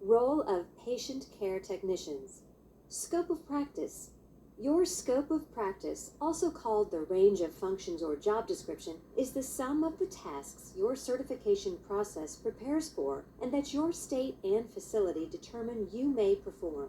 Role of patient care technicians. Scope of practice. Your scope of practice, also called the range of functions or job description, is the sum of the tasks your certification process prepares for and that your state and facility determine you may perform.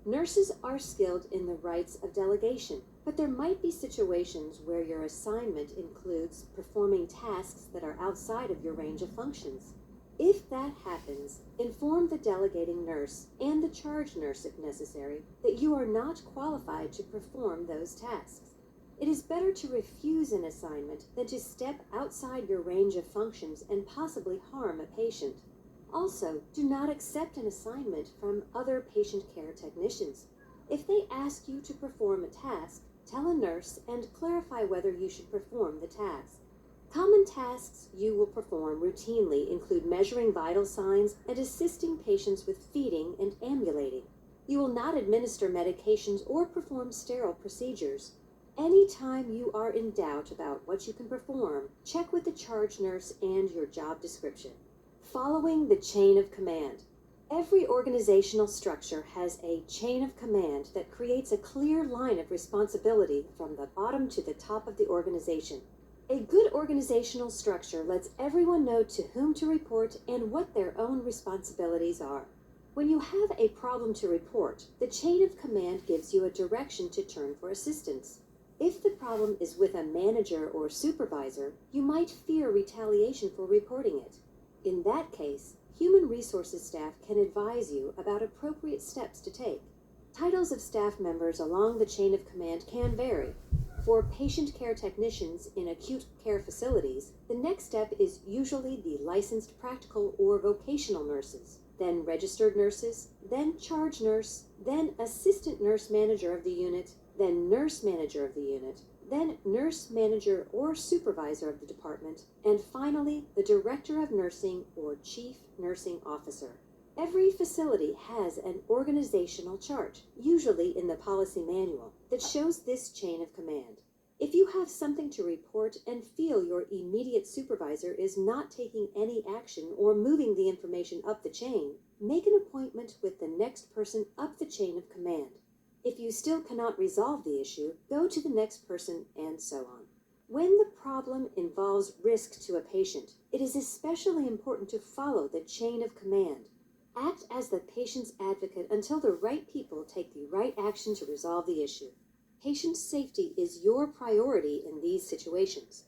Nurses are skilled in the rights of delegation, but there might be situations where your assignment includes performing tasks that are outside of your range of functions. If that happens, inform the delegating nurse and the charge nurse if necessary that you are not qualified to perform those tasks. It is better to refuse an assignment than to step outside your range of functions and possibly harm a patient. Also, do not accept an assignment from other patient care technicians. If they ask you to perform a task, tell a nurse and clarify whether you should perform the task. Common tasks you will perform routinely include measuring vital signs and assisting patients with feeding and ambulating. You will not administer medications or perform sterile procedures. Anytime you are in doubt about what you can perform, check with the charge nurse and your job description. Following the chain of command. Every organizational structure has a chain of command that creates a clear line of responsibility from the bottom to the top of the organization. A good organizational structure lets everyone know to whom to report and what their own responsibilities are. When you have a problem to report, the chain of command gives you a direction to turn for assistance. If the problem is with a manager or supervisor, you might fear retaliation for reporting it. In that case, human resources staff can advise you about appropriate steps to take. Titles of staff members along the chain of command can vary. For patient care technicians in acute care facilities, the next step is usually the licensed practical or vocational nurses, then registered nurses, then charge nurse, then assistant nurse manager of the unit, then nurse manager of the unit, then nurse manager or supervisor of the department, and finally the director of nursing or chief nursing officer. Every facility has an organizational chart, usually in the policy manual, that shows this chain of command. If you have something to report and feel your immediate supervisor is not taking any action or moving the information up the chain, make an appointment with the next person up the chain of command. If you still cannot resolve the issue, go to the next person, and so on. When the problem involves risk to a patient, it is especially important to follow the chain of command. Act as the patient's advocate until the right people take the right action to resolve the issue. Patient safety is your priority in these situations.